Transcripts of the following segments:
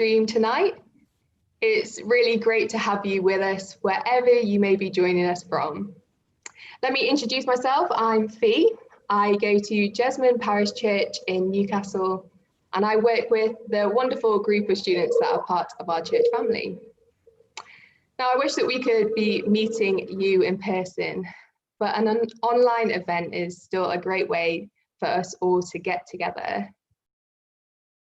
stream tonight. It's really great to have you with us wherever you may be joining us from. Let me introduce myself. I'm Fee. I go to Jesmond Parish Church in Newcastle, and I work with the wonderful group of students that are part of our church family. Now, I wish that we could be meeting you in person, but an online event is still a great way for us all to get together.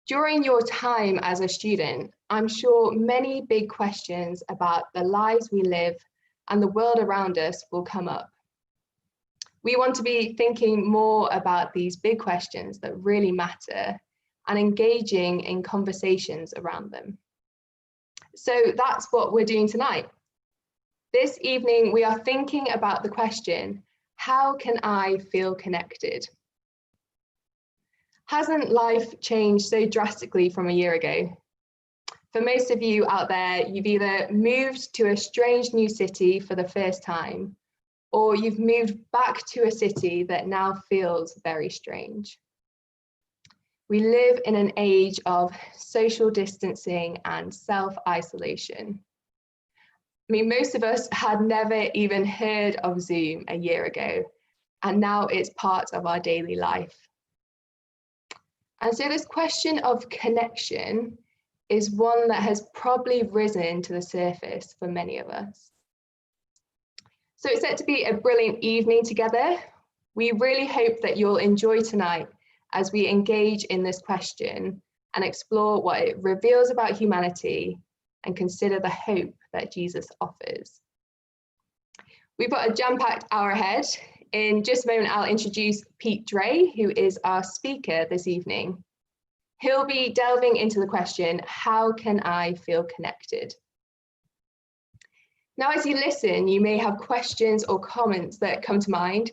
During your time as a student, I'm sure many big questions about the lives we live and the world around us will come up. We want to be thinking more about these big questions that really matter and engaging in conversations around them. So that's what we're doing tonight. This evening, we are thinking about the question, how can I feel connected? Hasn't life changed so drastically from a year ago? For most of you out there, you've either moved to a strange new city for the first time, or you've moved back to a city that now feels very strange. We live in an age of social distancing and self-isolation. I mean, most of us had never even heard of Zoom a year ago, and now it's part of our daily life. And so this question of connection is one that has probably risen to the surface for many of us. So it's set to be a brilliant evening together. We really hope that you'll enjoy tonight as we engage in this question and explore what it reveals about humanity and consider the hope that Jesus offers. We've got a jam-packed hour ahead. In just a moment, I'll introduce Pete Dre, who is our speaker this evening. He'll be delving into the question, how can I feel connected? Now, as you listen, you may have questions or comments that come to mind.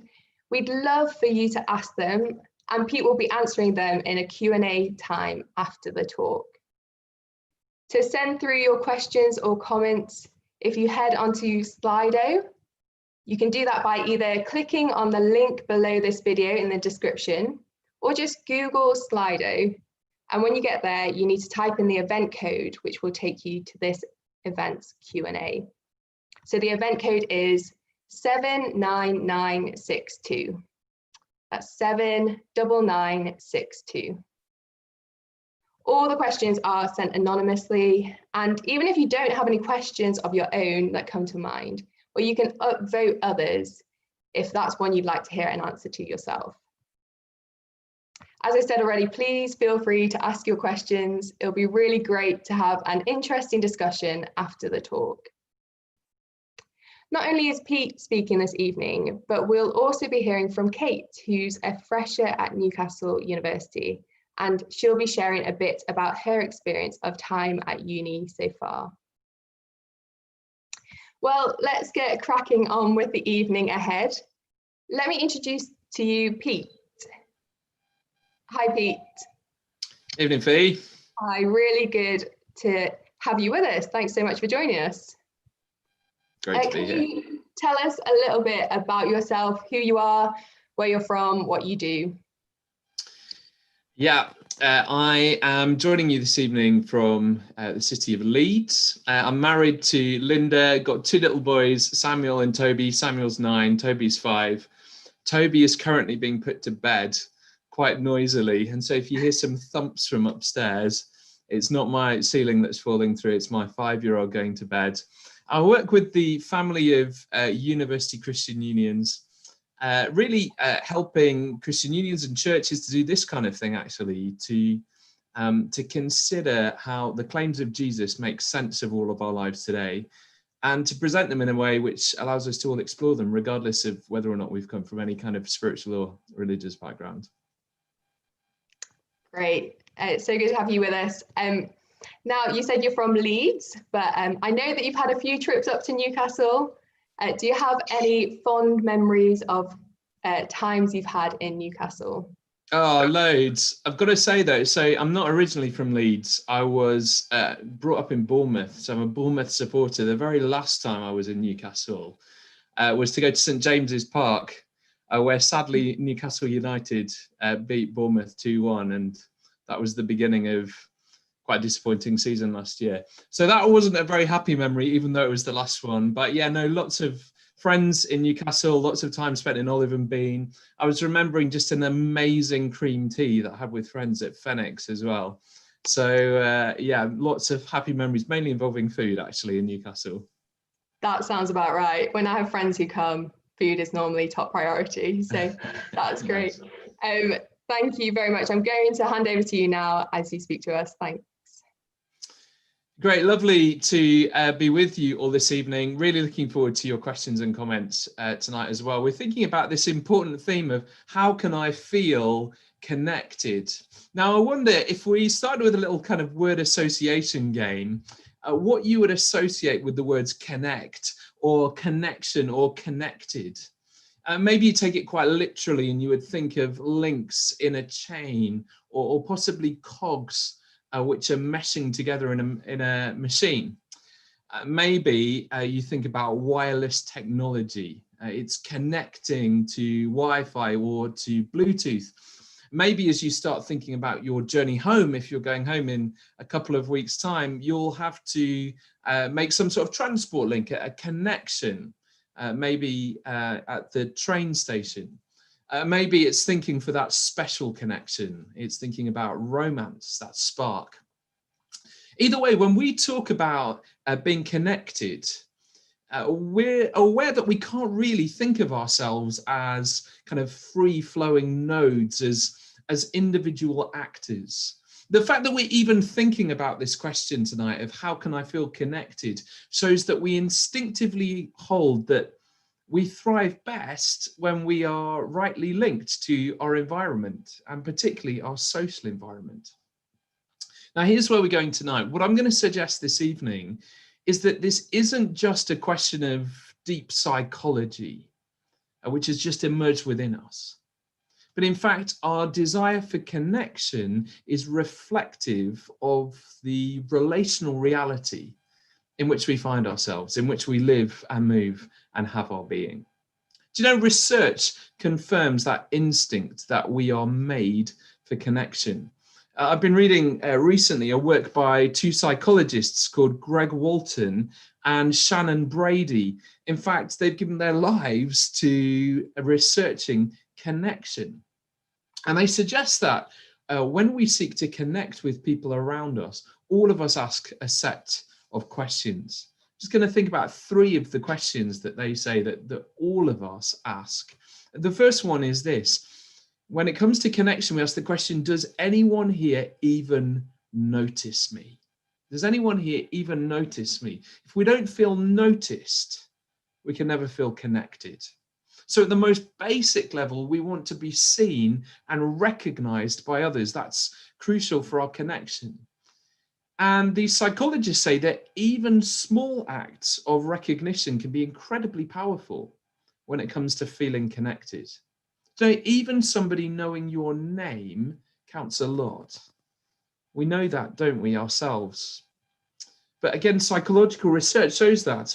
We'd love for you to ask them, and Pete will be answering them in a Q&A time after the talk. To send through your questions or comments, if you head onto Slido, you can do that by either clicking on the link below this video in the description, or just Google Slido. And when you get there, you need to type in the event code, which will take you to this event's Q&A. So the event code is 79962. That's 79962. All the questions are sent anonymously, and even if you don't have any questions of your own that come to mind, or you can upvote others if that's one you'd like to hear an answer to yourself. As I said already, please feel free to ask your questions. It'll be really great to have an interesting discussion after the talk. Not only is Pete speaking this evening, but we'll also be hearing from Kate, who's a fresher at Newcastle University, and she'll be sharing a bit about her experience of time at uni so far. Well, let's get cracking on with the evening ahead. Let me introduce to you Pete. Hi, Pete. Evening, Fee. Hi, really good to have you with us. Thanks so much for joining us. Great to be here. Can you tell us a little bit about yourself, who you are, where you're from, what you do? Yeah, I am joining you this evening from the city of Leeds. I'm married to Linda, got two little boys, Samuel and Toby. Samuel's 9, Toby's 5. Toby is currently being put to bed quite noisily, and so if you hear some thumps from upstairs, it's not my ceiling that's falling through, it's my 5-year-old going to bed. I work with the family of university Christian unions, really helping Christian unions and churches to do this kind of thing, actually, to consider how the claims of Jesus make sense of all of our lives today, and to present them in a way which allows us to all explore them, regardless of whether or not we've come from any kind of spiritual or religious background. Great. It's so good to have you with us. Now, you said you're from Leeds, but I know that you've had a few trips up to Newcastle. Do you have any fond memories of times you've had in Newcastle? Oh, loads. I've got to say, though, so I'm not originally from Leeds. I was brought up in Bournemouth, so I'm a Bournemouth supporter. The very last time I was in Newcastle was to go to St James's Park, where sadly Newcastle United beat Bournemouth 2-1, and that was the beginning of quite a disappointing season last year. So that wasn't a very happy memory, even though it was the last one. But yeah, no, lots of friends in Newcastle, lots of time spent in Olive and Bean. I was remembering just an amazing cream tea that I had with friends at Fenix as well. So yeah, lots of happy memories, mainly involving food actually in Newcastle. That sounds about right. When I have friends who come, food is normally top priority. So that's great. Nice. Thank you very much. I'm going to hand over to you now as you speak to us. Thanks. Great, lovely to be with you all this evening. Really looking forward to your questions and comments tonight as well. We're thinking about this important theme of how can I feel connected? Now, I wonder if we started with a little kind of word association game, what you would associate with the words connect or connection or connected. Maybe you take it quite literally and you would think of links in a chain or possibly cogs which are meshing together in a machine. Maybe you think about wireless technology. It's connecting to Wi-Fi or to Bluetooth. Maybe as you start thinking about your journey home, if you're going home in a couple of weeks' time, you'll have to make some sort of transport link, a connection. Maybe at the train station. Maybe it's thinking for that special connection. It's thinking about romance, that spark. Either way, when we talk about being connected, we're aware that we can't really think of ourselves as kind of free-flowing nodes, as individual actors. The fact that we're even thinking about this question tonight of how can I feel connected shows that we instinctively hold that we thrive best when we are rightly linked to our environment, and particularly our social environment. Now, here's where we're going tonight. What I'm going to suggest this evening is that this isn't just a question of deep psychology, which has just emerged within us. But in fact, our desire for connection is reflective of the relational reality in which we find ourselves, in which we live and move and have our being. Do you know, research confirms that instinct that we are made for connection. I've been reading recently a work by two psychologists called Greg Walton and Shannon Brady. In fact, they've given their lives to researching connection. And they suggest that when we seek to connect with people around us, all of us ask a set of questions. Just going to think about three of the questions that they say that all of us ask. The first one is this. When it comes to connection, we ask the question, does anyone here even notice me? Does anyone here even notice me? If we don't feel noticed, we can never feel connected. So at the most basic level, we want to be seen and recognized by others. That's crucial for our connection. And these psychologists say that even small acts of recognition can be incredibly powerful when it comes to feeling connected. So even somebody knowing your name counts a lot. We know that, don't we, ourselves? But again, psychological research shows that.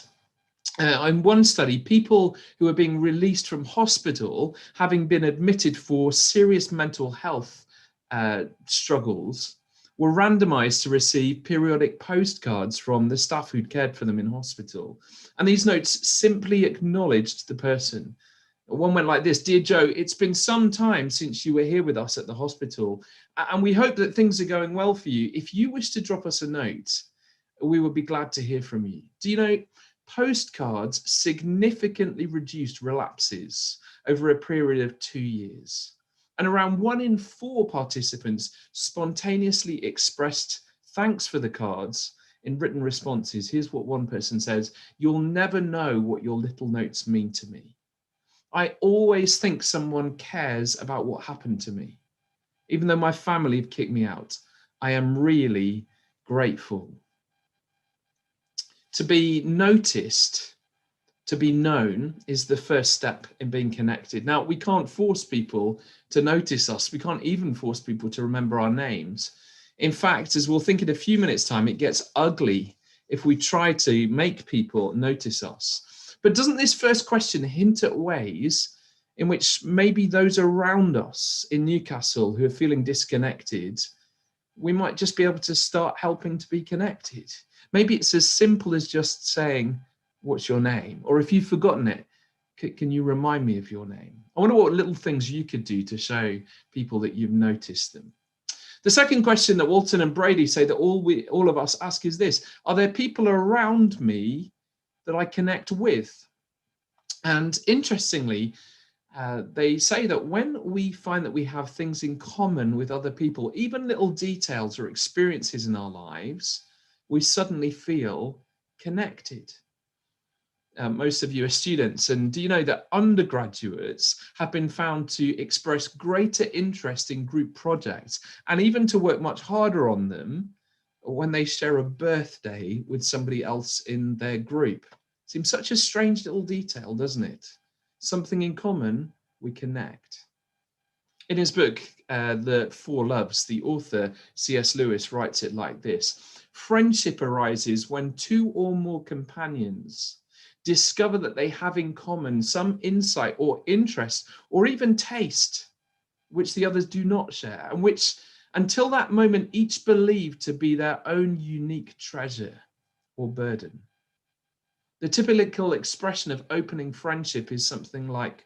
In one study, people who were being released from hospital, having been admitted for serious mental health struggles, were randomized to receive periodic postcards from the staff who'd cared for them in hospital. And these notes simply acknowledged the person. One went like this: Dear Joe, it's been some time since you were here with us at the hospital, and we hope that things are going well for you. If you wish to drop us a note, we would be glad to hear from you. Do you know, postcards significantly reduced relapses over a period of 2 years. And around 1 in 4 participants spontaneously expressed thanks for the cards in written responses. Here's what one person says: "You'll never know what your little notes mean to me. I always think someone cares about what happened to me. Even though my family have kicked me out, I am really grateful." To be noticed, to be known, is the first step in being connected. Now, we can't force people to notice us. We can't even force people to remember our names. In fact, as we'll think in a few minutes' time, it gets ugly if we try to make people notice us. But doesn't this first question hint at ways in which maybe those around us in Newcastle who are feeling disconnected we might just be able to start helping to be connected. Maybe it's as simple as just saying, what's your name? Or if you've forgotten it, can you remind me of your name? I wonder what little things you could do to show people that you've noticed them. The second question that Walton and Brady say that all of us ask is this: are there people around me that I connect with? And interestingly, they say that when we find that we have things in common with other people, even little details or experiences in our lives, we suddenly feel connected. Most of you are students, and do you know that undergraduates have been found to express greater interest in group projects and even to work much harder on them when they share a birthday with somebody else in their group? Seems such a strange little detail, doesn't it? Something in common, we connect. In his book, The Four Loves, the author C.S. Lewis writes it like this: friendship arises when two or more companions discover that they have in common some insight or interest or even taste which the others do not share, and which until that moment each believed to be their own unique treasure or burden. The typical expression of opening friendship is something like,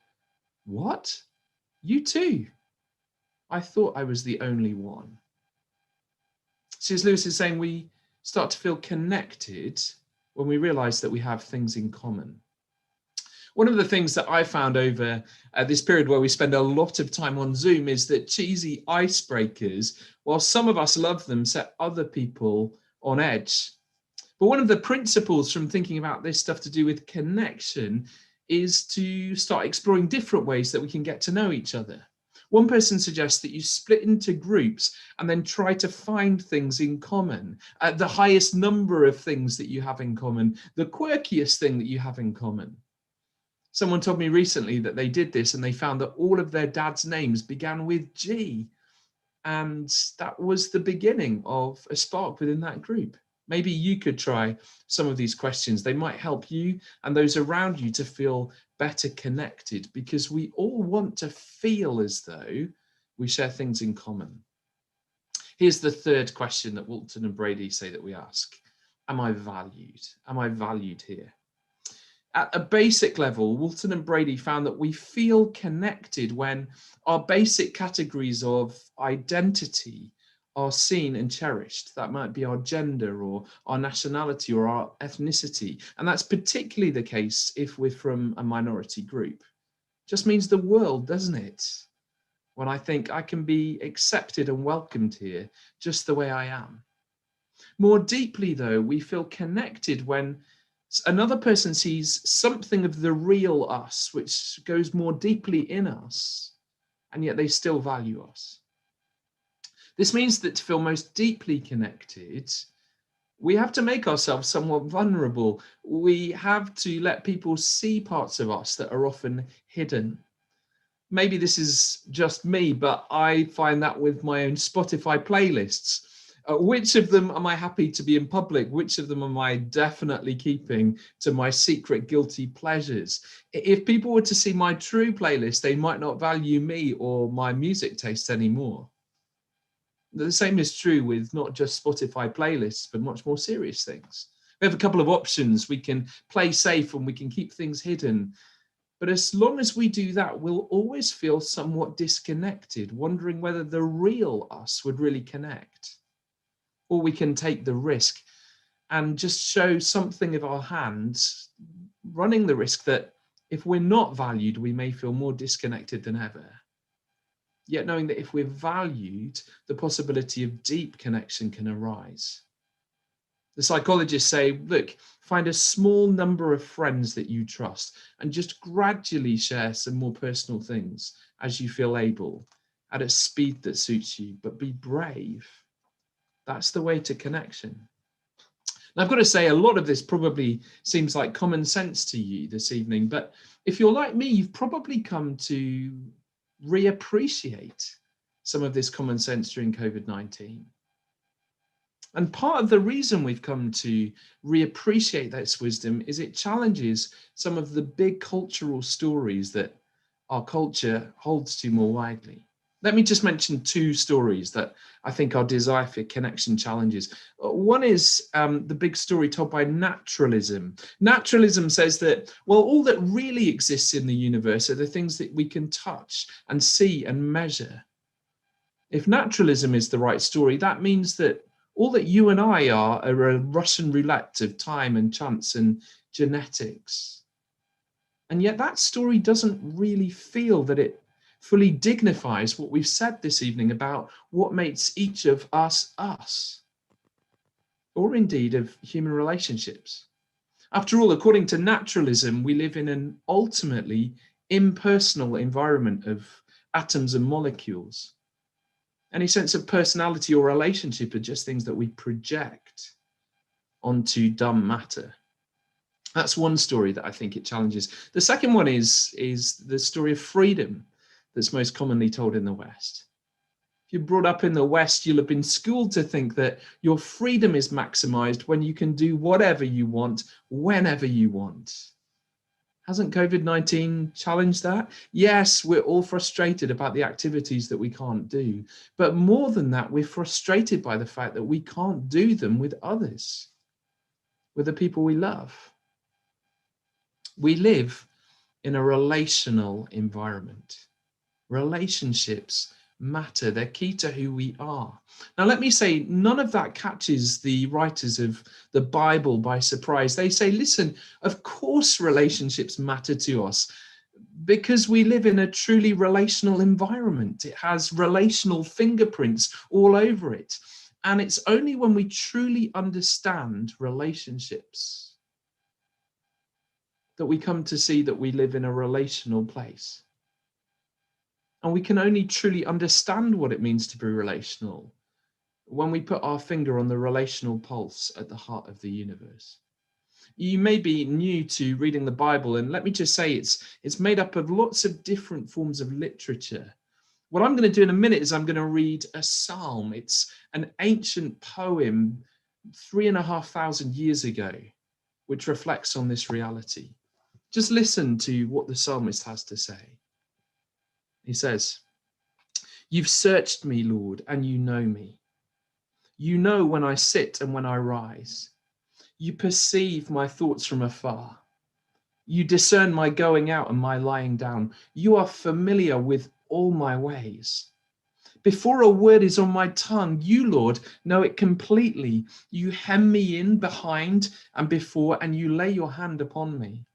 "What? You too? I thought I was the only one." C.S. Lewis is saying we start to feel connected when we realize that we have things in common. One of the things that I found over this period where we spend a lot of time on Zoom is that cheesy icebreakers, while some of us love them, set other people on edge. But one of the principles from thinking about this stuff to do with connection is to start exploring different ways that we can get to know each other. One person suggests that you split into groups and then try to find things in common, the highest number of things that you have in common, the quirkiest thing that you have in common. Someone told me recently that they did this and they found that all of their dad's names began with G. And that was the beginning of a spark within that group. Maybe you could try some of these questions. They might help you and those around you to feel better connected, because we all want to feel as though we share things in common. Here's the third question that Walton and Brady say that we ask: am I valued? Am I valued here? At a basic level, Walton and Brady found that we feel connected when our basic categories of identity are seen and cherished. That might be our gender or our nationality or our ethnicity. And that's particularly the case if we're from a minority group. Just means the world, doesn't it? When I think I can be accepted and welcomed here just the way I am. More deeply, though, we feel connected when another person sees something of the real us, which goes more deeply in us, and yet they still value us. This means that to feel most deeply connected, we have to make ourselves somewhat vulnerable. We have to let people see parts of us that are often hidden. Maybe this is just me, but I find that with my own Spotify playlists. Which of them am I happy to be in public? Which of them am I definitely keeping to my secret guilty pleasures? If people were to see my true playlist, they might not value me or my music taste anymore. The same is true with not just Spotify playlists, but much more serious things. We have a couple of options. We can play safe and we can keep things hidden. But as long as we do that, we'll always feel somewhat disconnected, wondering whether the real us would really connect. Or we can take the risk and just show something of our hands, running the risk that if we're not valued, we may feel more disconnected than ever. Yet knowing that if we're valued, the possibility of deep connection can arise. The psychologists say, look, find a small number of friends that you trust and just gradually share some more personal things as you feel able, at a speed that suits you, but be brave. That's the way to connection. And I've got to say, a lot of this probably seems like common sense to you this evening, but if you're like me, you've probably come to reappreciate some of this common sense during COVID-19. And part of the reason we've come to reappreciate this wisdom is it challenges some of the big cultural stories that our culture holds to more widely. Let me just mention two stories that I think are desire for connection challenges. One is the big story told by naturalism. Naturalism says that, well, all that really exists in the universe are the things that we can touch and see and measure. If naturalism is the right story, that means that all that you and I are a Russian roulette of time and chance and genetics. And yet that story doesn't really feel that it fully dignifies what we've said this evening about what makes each of us us, or indeed of human relationships. After all, according to naturalism, we live in an ultimately impersonal environment of atoms and molecules. Any sense of personality or relationship are just things that we project onto dumb matter. That's one story that I think it challenges. The second one is the story of freedom that's most commonly told in the West. If you're brought up in the West, you'll have been schooled to think that your freedom is maximized when you can do whatever you want, whenever you want. Hasn't COVID-19 challenged that? Yes, we're all frustrated about the activities that we can't do. But more than that, we're frustrated by the fact that we can't do them with others, with the people we love. We live in a relational environment. Relationships matter. They're key to who we are. Now, let me say, none of that catches the writers of the Bible by surprise. They say, listen, of course relationships matter to us because we live in a truly relational environment. It has relational fingerprints all over it. And it's only when we truly understand relationships that we come to see that we live in a relational place. And we can only truly understand what it means to be relational when we put our finger on the relational pulse at the heart of the universe. You may be new to reading the Bible, and let me just say it's made up of lots of different forms of literature. What I'm going to do in a minute is I'm going to read a psalm. It's an ancient poem 3,500 years ago, which reflects on this reality. Just listen to what the psalmist has to say. He says, "You've searched me, Lord, and you know me. You know when I sit and when I rise. You perceive my thoughts from afar. You discern my going out and my lying down. You are familiar with all my ways. Before a word is on my tongue, you, Lord, know it completely. You hem me in behind and before, and you lay your hand upon me.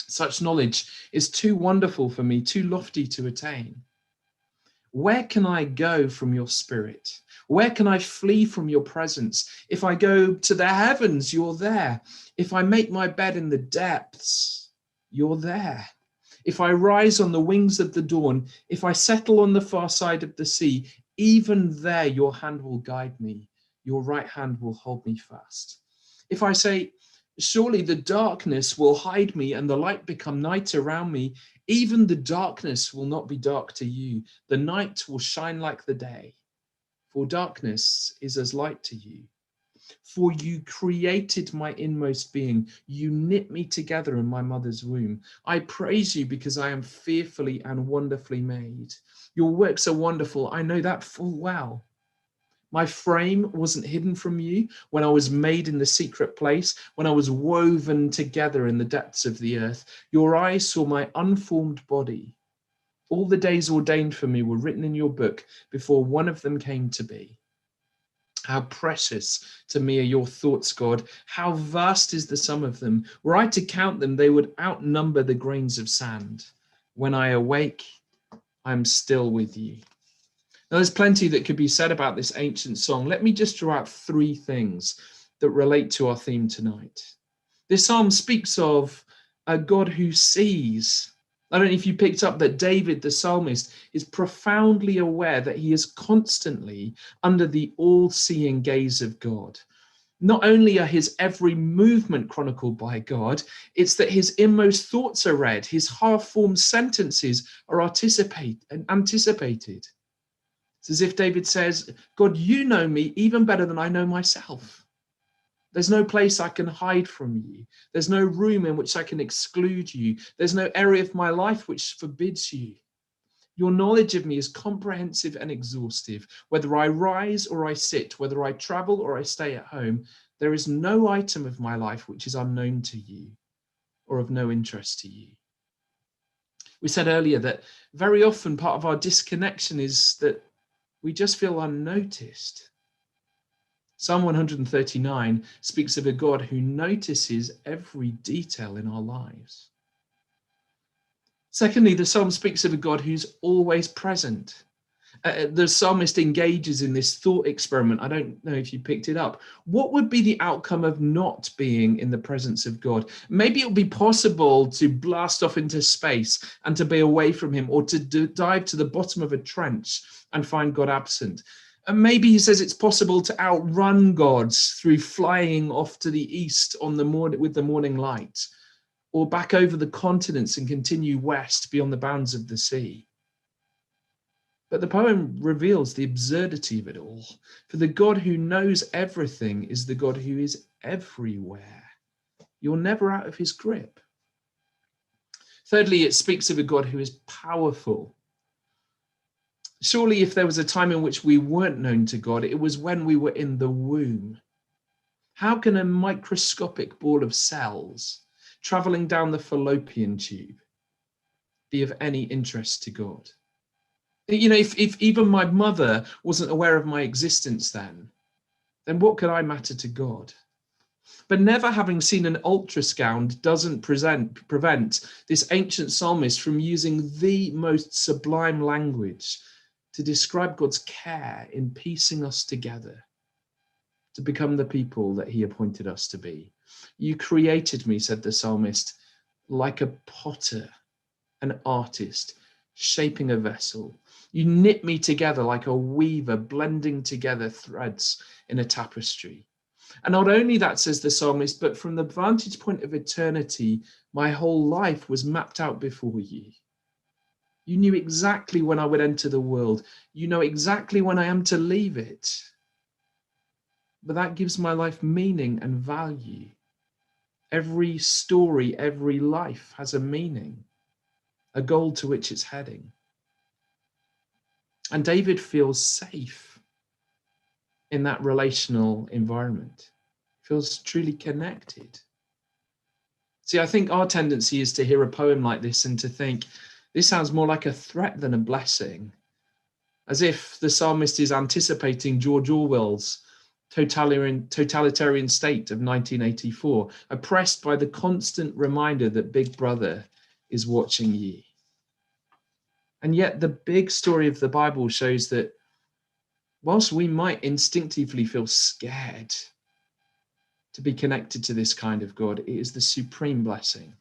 Such knowledge is too wonderful for me, too lofty to attain. Where can I go from your spirit? Where can I flee from your presence? If I go to the heavens, you're there. If I make my bed in the depths, you're there. If I rise on the wings of the dawn, if I settle on the far side of the sea, even there your hand will guide me. Your right hand will hold me fast. If I say, surely the darkness will hide me and the light become night around me, even the darkness will not be dark to you. The night will shine like the day, for darkness is as light to you. For you created my inmost being. You knit me together in my mother's womb. I praise you because I am fearfully and wonderfully made. Your works are wonderful. I know that full well. My frame wasn't hidden from you when I was made in the secret place, when I was woven together in the depths of the earth. Your eyes saw my unformed body. All the days ordained for me were written in your book before one of them came to be. How precious to me are your thoughts, God. How vast is the sum of them. Were I to count them, they would outnumber the grains of sand. When I awake, I'm still with you. Now, there's plenty that could be said about this ancient song. Let me just draw out three things that relate to our theme tonight. This psalm speaks of a God who sees. I don't know if you picked up that David, the psalmist, is profoundly aware that he is constantly under the all-seeing gaze of God. Not only are his every movement chronicled by God, it's that his inmost thoughts are read, his half-formed sentences are anticipated. It's as if David says, God, you know me even better than I know myself. There's no place I can hide from you. There's no room in which I can exclude you. There's no area of my life which forbids you. Your knowledge of me is comprehensive and exhaustive. Whether I rise or I sit, whether I travel or I stay at home, there is no item of my life which is unknown to you or of no interest to you. We said earlier that very often part of our disconnection is that we just feel unnoticed. Psalm 139 speaks of a God who notices every detail in our lives. Secondly, the psalm speaks of a God who's always present. The psalmist engages in this thought experiment. I don't know if you picked it up. What would be the outcome of not being in the presence of God? Maybe it would be possible to blast off into space and to be away from him, or to dive to the bottom of a trench and find God absent. And maybe he says it's possible to outrun God through flying off to the east on the morning with the morning light, or back over the continents and continue west beyond the bounds of the sea. But the poem reveals the absurdity of it all. For the God who knows everything is the God who is everywhere. You're never out of his grip. Thirdly, it speaks of a God who is powerful. Surely if there was a time in which we weren't known to God, it was when we were in the womb. How can a microscopic ball of cells traveling down the fallopian tube be of any interest to God? You know, if even my mother wasn't aware of my existence then what could I matter to God? But never having seen an ultrasound doesn't prevent this ancient psalmist from using the most sublime language to describe God's care in piecing us together to become the people that he appointed us to be. You created me, said the psalmist, like a potter, an artist, shaping a vessel. You knit me together like a weaver, blending together threads in a tapestry. And not only that, says the psalmist, but from the vantage point of eternity, my whole life was mapped out before you. You knew exactly when I would enter the world. You know exactly when I am to leave it. But that gives my life meaning and value. Every story, every life has a meaning, a goal to which it's heading. And David feels safe in that relational environment, feels truly connected. See, I think our tendency is to hear a poem like this and to think, this sounds more like a threat than a blessing, as if the psalmist is anticipating George Orwell's totalitarian state of 1984, oppressed by the constant reminder that Big Brother is watching ye. And yet the big story of the Bible shows that whilst we might instinctively feel scared to be connected to this kind of God, it is the supreme blessing.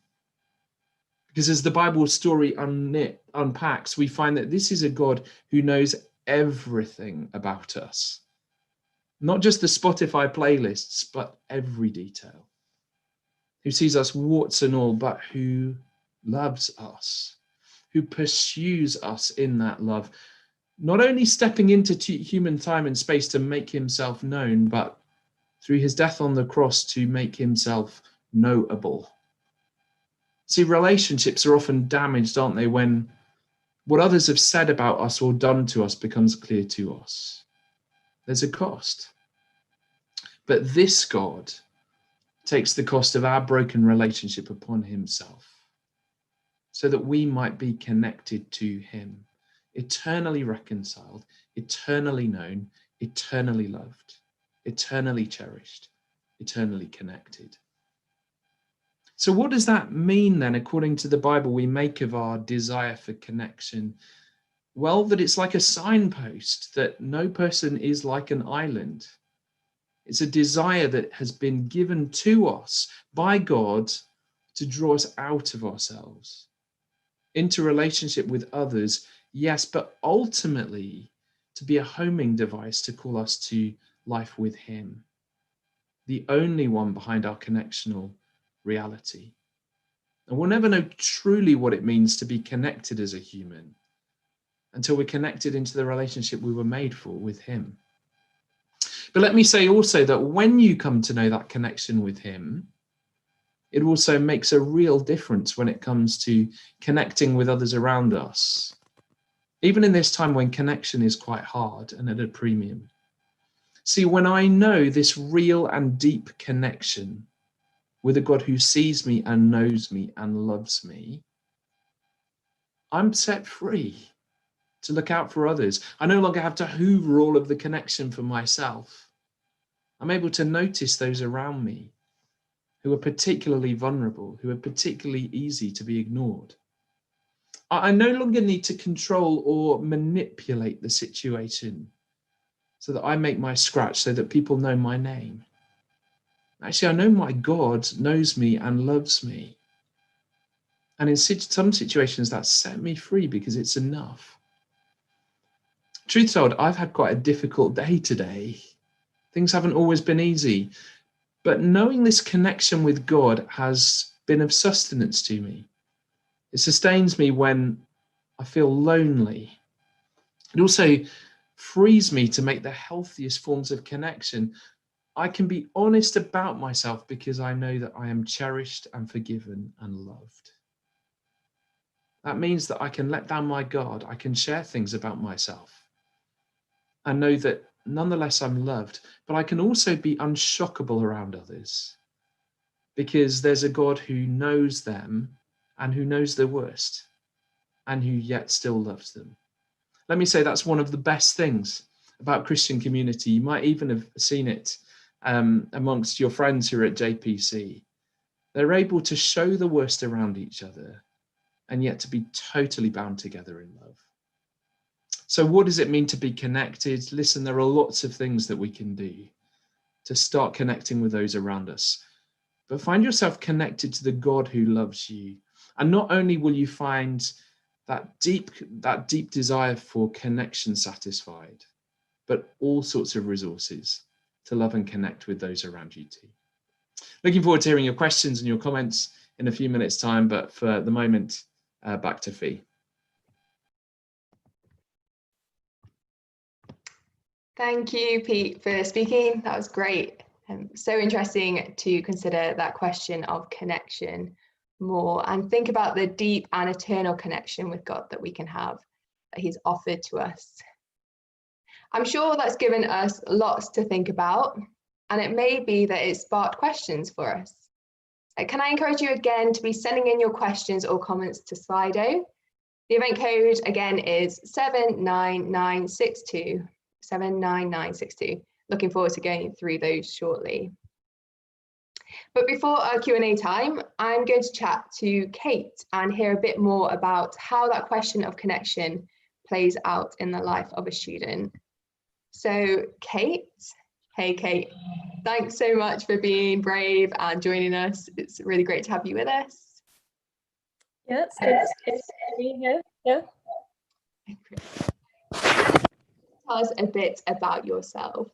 Because as the Bible story unpacks, we find that this is a God who knows everything about us. Not just the Spotify playlists, but every detail. Who sees us warts and all, but who loves us, who pursues us in that love, not only stepping into human time and space to make himself known, but through his death on the cross to make himself knowable. See, relationships are often damaged, aren't they, when what others have said about us or done to us becomes clear to us. There's a cost. But this God takes the cost of our broken relationship upon himself so that we might be connected to him, eternally reconciled, eternally known, eternally loved, eternally cherished, eternally connected. So what does that mean then, according to the Bible, we make of our desire for connection? Well, that it's like a signpost, that no person is like an island. It's a desire that has been given to us by God to draw us out of ourselves, into relationship with others, yes, but ultimately to be a homing device to call us to life with him, the only one behind our connectional reality. And we'll never know truly what it means to be connected as a human until we're connected into the relationship we were made for with him. But let me say also that when you come to know that connection with him, it also makes a real difference when it comes to connecting with others around us. even in this time when connection is quite hard and at a premium. See, when I know this real and deep connection with a God who sees me and knows me and loves me, I'm set free to look out for others. I no longer have to hoover all of the connection for myself. I'm able to notice those around me who are particularly vulnerable, who are particularly easy to be ignored. I no longer need to control or manipulate the situation so that I make my scratch so that people know my name. Actually, I know my God knows me and loves me. And in some situations, that set me free because it's enough. Truth told, I've had quite a difficult day today. Things haven't always been easy. But knowing this connection with God has been of sustenance to me. It sustains me when I feel lonely. It also frees me to make the healthiest forms of connection. I can be honest about myself because I know that I am cherished and forgiven and loved. That means that I can let down my guard. I can share things about myself and know that nonetheless I'm loved, but I can also be unshockable around others because there's a God who knows them and who knows their worst and who yet still loves them. Let me say that's one of the best things about Christian community. You might even have seen it amongst your friends who are at JPC. They're able to show the worst around each other and yet to be totally bound together in love. So what does it mean to be connected? Listen, there are lots of things that we can do to start connecting with those around us. But find yourself connected to the God who loves you. And not only will you find that deep desire for connection satisfied, but all sorts of resources to love and connect with those around you too. Looking forward to hearing your questions and your comments in a few minutes' time, but for the moment, back to Fee. Thank you, Pete, for speaking. That was great. So interesting to consider that question of connection more and think about the deep and eternal connection with God that we can have, that He's offered to us. I'm sure that's given us lots to think about, and it may be that it sparked questions for us. Can I encourage you again to be sending in your questions or comments to Slido? The event code again is 79962. 79962. Looking forward to going through those shortly. But before our Q&A time, I'm going to chat to Kate and hear a bit more about how that question of connection plays out in the life of a student. So Kate, hey Kate, thanks so much for being brave and joining us. It's really great to have you with us. Yeah, it's good to be here. Yeah. Tell us a bit about yourself.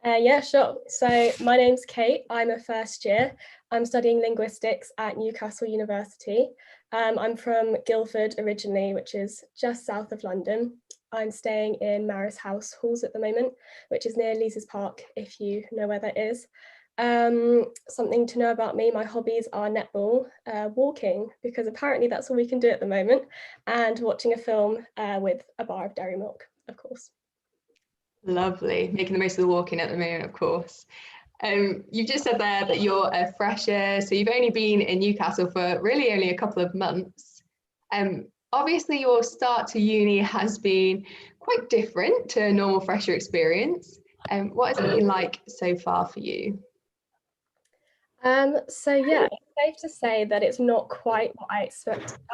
Yeah, sure. So my name's Kate. I'm a first year. I'm studying linguistics at Newcastle University. I'm from Guildford originally, which is just south of London. I'm staying in Maris House Halls at the moment, which is near Leazes Park, if you know where that is. Something to know about me, my hobbies are netball, walking, because apparently that's all we can do at the moment, and watching a film with a bar of dairy milk, of course. Lovely, making the most of the walking at the moment, of course. You just said there that you're a fresher, so you've only been in Newcastle for really only a couple of months. Obviously, your start to uni has been quite different to a normal fresher experience. What has it been like so far for you? So yeah, it's safe to say that it's not quite what I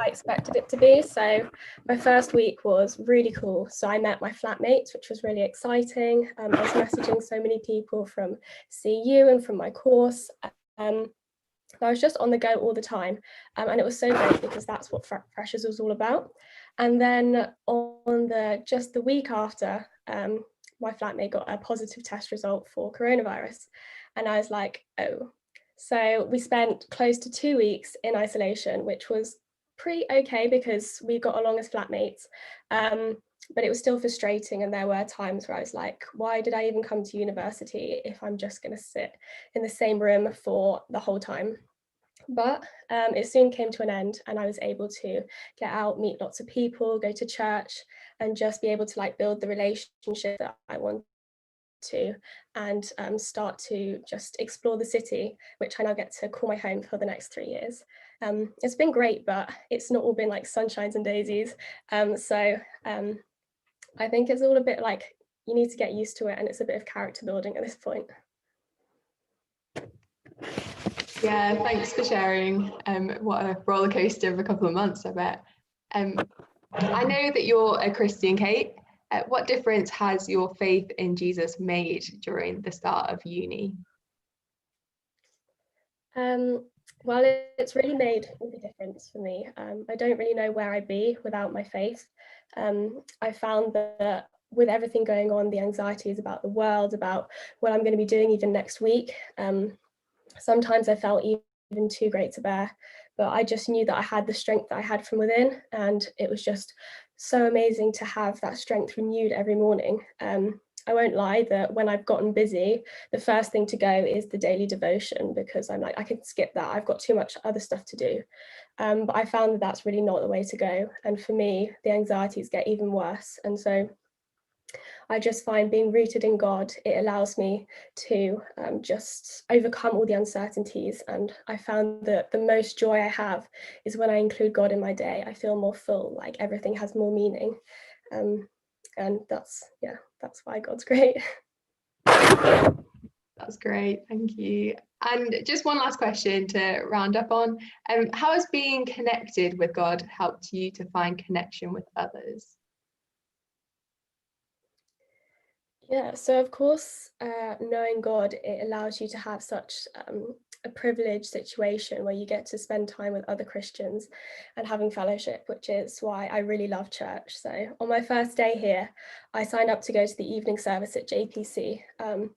expected it to be. So my first week was really cool. So I met my flatmates, which was really exciting. I was messaging so many people from CU and from my course. I was just on the go all the time, and it was so great because that's what Freshers was all about. And then on just the week after, my flatmate got a positive test result for coronavirus, and I was like, oh. So we spent close to 2 weeks in isolation, which was pretty okay because we got along as flatmates, but it was still frustrating. And there were times where I was like, why did I even come to university if I'm just going to sit in the same room for the whole time? But it soon came to an end, and I was able to get out, meet lots of people, go to church, and just be able to like build the relationship that I wanted to, and start to just explore the city, which I now get to call my home for the next 3 years. It's been great, but it's not all been like sunshines and daisies. So I think it's all a bit like you need to get used to it, and it's a bit of character building at this point. Yeah, thanks for sharing. What a roller coaster of a couple of months, I bet. I know that you're a Christian, Kate. What difference has your faith in Jesus made during the start of uni? Well, it's really made all the difference for me. I don't really know where I'd be without my faith. I found that with everything going on, the anxieties about the world, about what I'm going to be doing even next week, sometimes I felt even too great to bear, but I just knew that I had the strength that I had from within, and it was just so amazing to have that strength renewed every morning. I won't lie that when I've gotten busy, the first thing to go is the daily devotion, because I'm like, I can skip that. I've got too much other stuff to do. But I found that that's really not the way to go. And for me, the anxieties get even worse. And so I just find being rooted in God, it allows me to just overcome all the uncertainties. And I found that the most joy I have is when I include God in my day. I feel more full, like everything has more meaning. And that's why God's great. That's great, thank you. And just one last question to round up on. How has being connected with God helped you to find connection with others? Yeah, so of course, knowing God, it allows you to have such a privileged situation where you get to spend time with other Christians and having fellowship, which is why I really love church. So on my first day here, I signed up to go to the evening service at JPC, and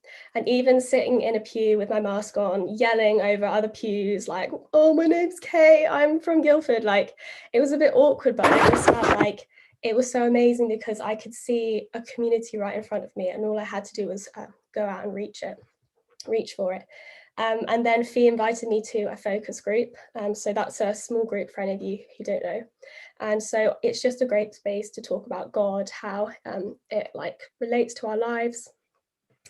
even sitting in a pew with my mask on, yelling over other pews like, "Oh, my name's Kay, I'm from Guildford." Like, it was a bit awkward, but I just felt like it was so amazing because I could see a community right in front of me, and all I had to do was go out and reach for it. And then Fee invited me to a focus group. So that's a small group for any of you who don't know. And so it's just a great space to talk about God, how it like relates to our lives.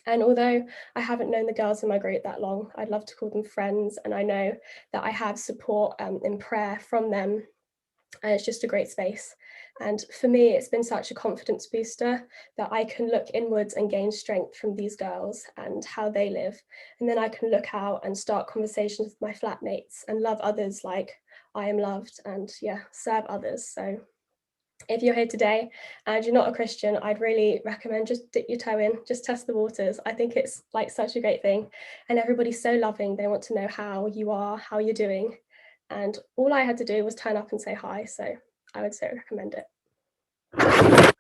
And although I haven't known the girls in my group that long, I'd love to call them friends. And I know that I have support in prayer from them. And it's just a great space. And for me, it's been such a confidence booster that I can look inwards and gain strength from these girls and how they live. And then I can look out and start conversations with my flatmates and love others like I am loved, and serve others. So if you're here today and you're not a Christian, I'd really recommend just dip your toe in, just test the waters. I think it's like such a great thing. And everybody's so loving. They want to know how you are, how you're doing. And all I had to do was turn up and say hi. So I would so recommend it.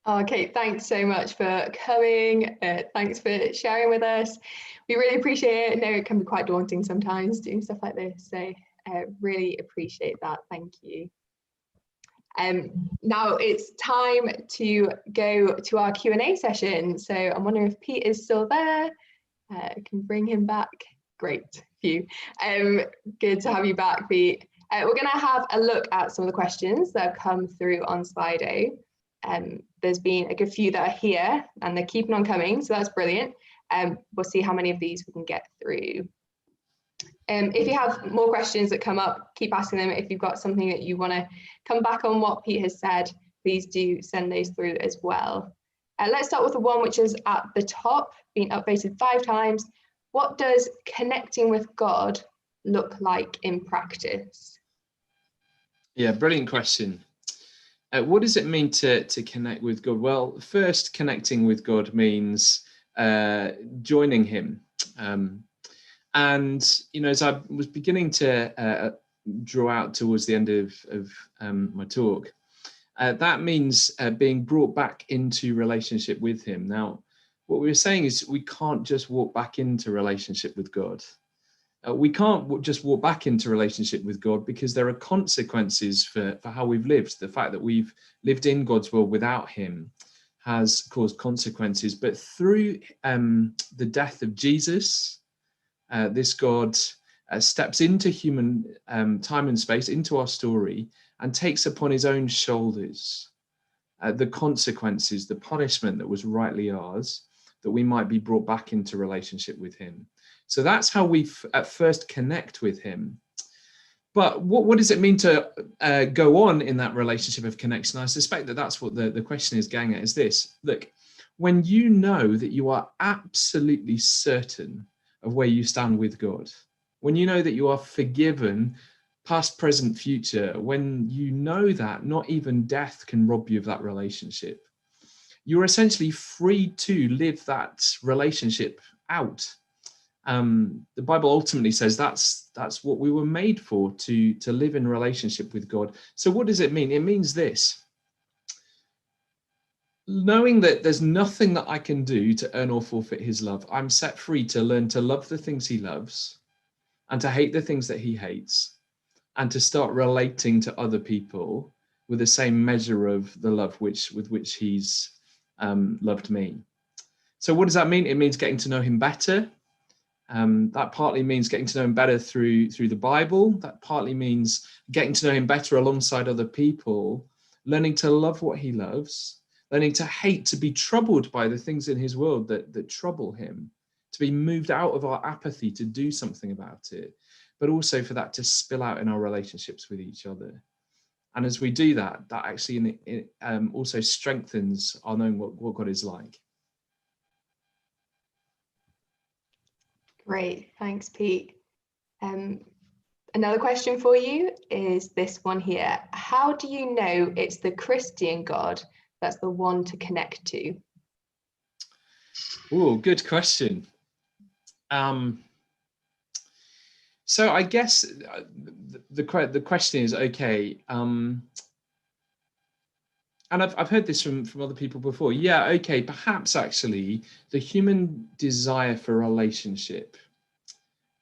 Okay, thanks so much for coming. Thanks for sharing with us. We really appreciate it. I know it can be quite daunting sometimes doing stuff like this. So really appreciate that. Thank you. Now it's time to go to our Q&A session. So I'm wondering if Pete is still there. I can bring him back. Great, phew. Good to have you back, Pete. We're going to have a look at some of the questions that have come through on Slido. There's been a good few that are here and they're keeping on coming, so that's brilliant. We'll see how many of these we can get through. If you have more questions that come up, keep asking them. If you've got something that you want to come back on what Pete has said, please do send those through as well. Let's start with the one which is at the top, being upvoted 5 times. What does connecting with God look like in practice? Yeah, brilliant question. What does it mean to connect with God? Well, first, connecting with God means joining him. And, you know, as I was beginning to draw out towards the end of my talk, that means being brought back into relationship with him. Now, what we were saying is we can't just walk back into relationship with God. We can't just walk back into relationship with God because there are consequences for how we've lived. The fact that we've lived in God's world without him has caused consequences. But through the death of Jesus, this God steps into human time and space, into our story, and takes upon his own shoulders the consequences, the punishment that was rightly ours, that we might be brought back into relationship with him. So that's how we at first connect with him. But what does it mean to go on in that relationship of connection? I suspect that that's what the question is getting at, is this. Look, when you know that you are absolutely certain of where you stand with God, when you know that you are forgiven, past, present, future, when you know that not even death can rob you of that relationship, you're essentially free to live that relationship out. The Bible ultimately says that's what we were made for, to live in relationship with God. So what does it mean? It means this: knowing that there's nothing that I can do to earn or forfeit his love. I'm set free to learn to love the things he loves and to hate the things that he hates, and to start relating to other people with the same measure of the love with which he's loved me. So what does that mean? It means getting to know him better. That partly means getting to know him better through the Bible. That partly means getting to know him better alongside other people, learning to love what he loves, learning to hate, to be troubled by the things in his world that trouble him, to be moved out of our apathy to do something about it, but also for that to spill out in our relationships with each other. And as we do that, that actually also strengthens our knowing what God is like. Great, thanks, Pete. Another question for you is this one here. How do you know it's the Christian God that's the one to connect to? Oh, good question. So I guess the question is, okay, and I've heard this from other people before. Yeah, okay, perhaps actually the human desire for relationship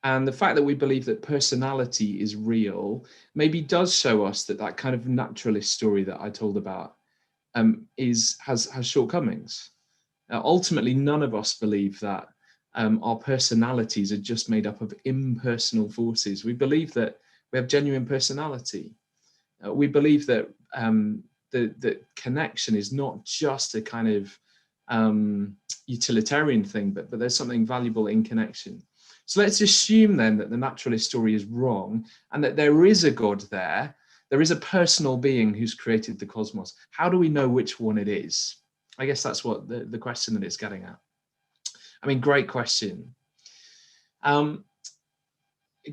and the fact that we believe that personality is real maybe does show us that kind of naturalist story that I told about has shortcomings. Ultimately, none of us believe that our personalities are just made up of impersonal forces. We believe that we have genuine personality. We believe that the connection is not just a kind of utilitarian thing, but there's something valuable in connection. So let's assume then that the naturalist story is wrong and that there is a God there. There is a personal being who's created the cosmos. How do we know which one it is? I guess that's what the question that it's getting at. I mean, great question.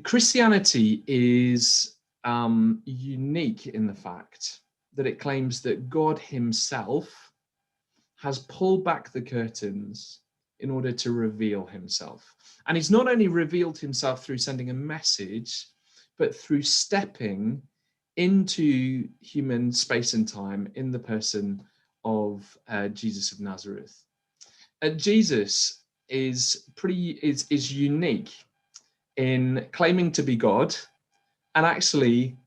Christianity is unique in the fact that it claims that God himself has pulled back the curtains in order to reveal himself. And he's not only revealed himself through sending a message, but through stepping into human space and time in the person of Jesus of Nazareth. Jesus is unique in claiming to be God and actually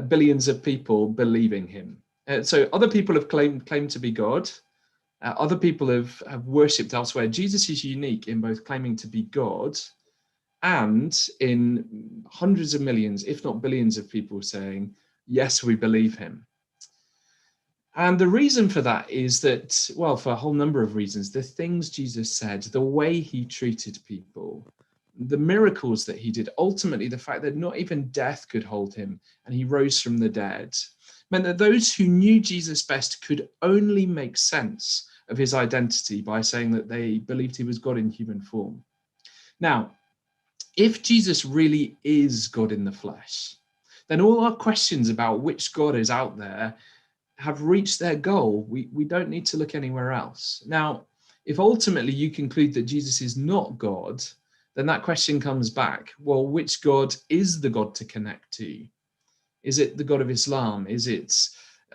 billions of people believing him. So other people have claimed to be God. Other people have worshipped elsewhere. Jesus is unique in both claiming to be God and in hundreds of millions, if not billions of people saying, yes, we believe him. And the reason for that is that, well, for a whole number of reasons, the things Jesus said, the way he treated people, the miracles that he did, ultimately the fact that not even death could hold him and he rose from the dead, meant that those who knew Jesus best could only make sense of his identity by saying that they believed he was God in human form. Now, if Jesus really is God in the flesh, then all our questions about which God is out there have reached their goal. We don't need to look anywhere else. Now, if ultimately you conclude that Jesus is not God, then that question comes back. Well, which God is the God to connect to? Is it the God of Islam? Is it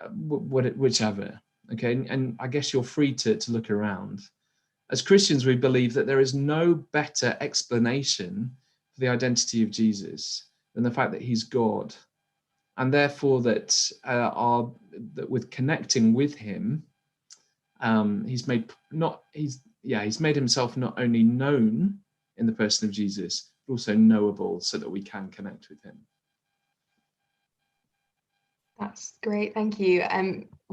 whichever? Okay, and I guess you're free to look around. As Christians, we believe that there is no better explanation for the identity of Jesus than the fact that he's God. And therefore that with connecting with him, he's made himself not only known in the person of Jesus, but also knowable so that we can connect with him. That's great, thank you.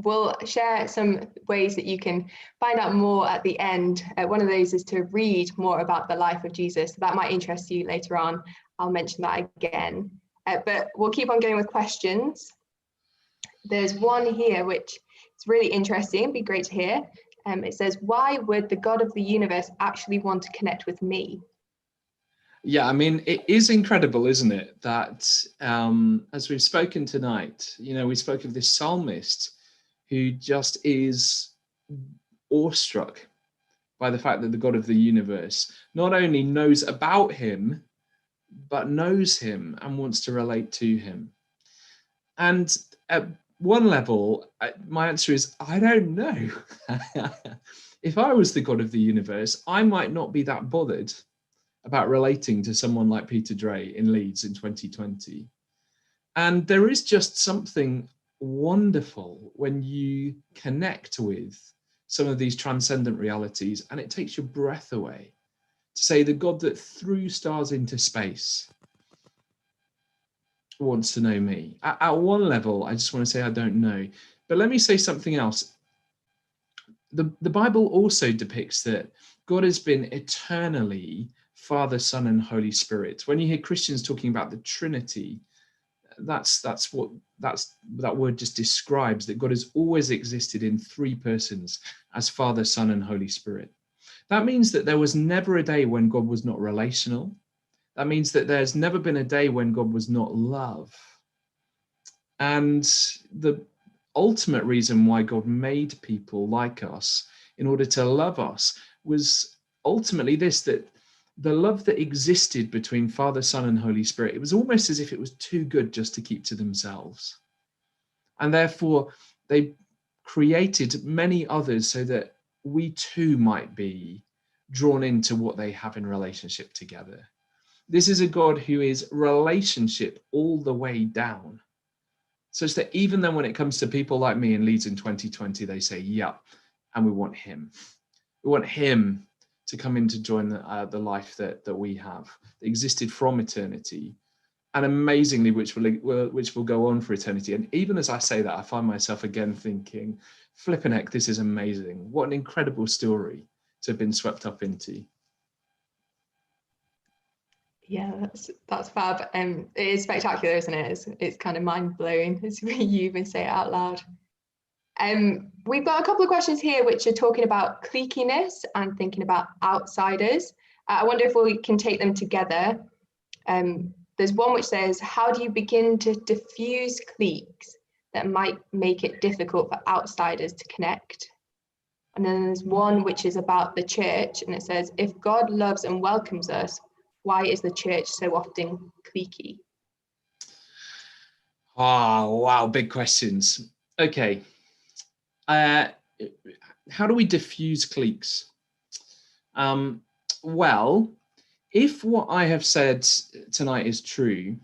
We'll share some ways that you can find out more at the end. One of those is to read more about the life of Jesus. That might interest you later on. I'll mention that again. But we'll keep on going with questions. There's one here which is really interesting, it'd be great to hear. It says, why would the God of the universe actually want to connect with me? Yeah, I mean, it is incredible, isn't it, that as we've spoken tonight, we spoke of this psalmist who just is awestruck by the fact that the God of the universe not only knows about him, but knows him and wants to relate to him. And at one level, my answer is, I don't know. If I was the God of the universe, I might not be that bothered about relating to someone like Peter Dre in Leeds in 2020. And there is just something wonderful when you connect with some of these transcendent realities, and it takes your breath away to say the God that threw stars into space wants to know me. At one level, I just want to say I don't know. But let me say something else. The Bible also depicts that God has been eternally Father, Son, and Holy Spirit. When you hear Christians talking about the Trinity, that's what that word just describes, that God has always existed in three persons as Father, Son, and Holy Spirit. That means that there was never a day when God was not relational. That means that there's never been a day when God was not love. And the ultimate reason why God made people like us in order to love us was ultimately this, that the love that existed between Father, Son, and Holy Spirit, it was almost as if it was too good just to keep to themselves. And therefore, they created many others so that we too might be drawn into what they have in relationship together. This is a God who is relationship all the way down, such that even then when it comes to people like me in Leeds in 2020, they say, yeah, and we want him. We want him to come in to join the life that we have, that existed from eternity, and amazingly, which will go on for eternity. And even as I say that, I find myself again thinking, flipping heck, this is amazing. What an incredible story to have been swept up into. Yeah, that's fab. It is spectacular, isn't it? It's kind of mind-blowing as you even say it out loud. We've got a couple of questions here which are talking about cliquiness and thinking about outsiders. I wonder if we can take them together. There's one which says, how do you begin to diffuse cliques that might make it difficult for outsiders to connect? And then there's one which is about the church, and it says, if God loves and welcomes us, why is the church so often cliquey? Oh, wow, big questions. Okay. How do we diffuse cliques? Well, if what I have said tonight is true,